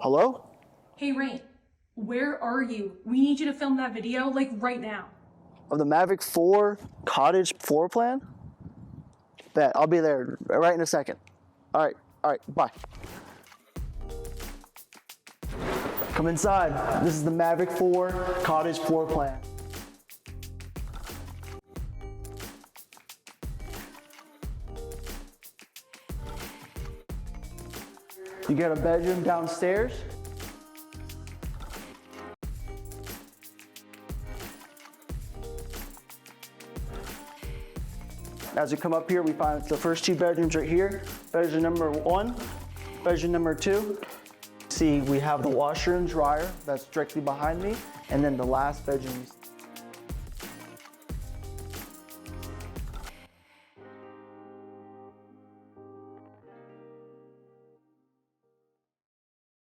Hello? Hey, Rain, where are you? We need you to film that video, like, right now. Of the Maverick 4 cottage floor plan? Bet, I'll be there right in a second. All right, bye. Come inside. This is the Maverick 4 cottage floor plan. You get a bedroom downstairs. As we come up here, we find the first 2 bedrooms right here. Bedroom number 1, bedroom number 2. See, we have the washer and dryer that's directly behind me, and then the last bedroom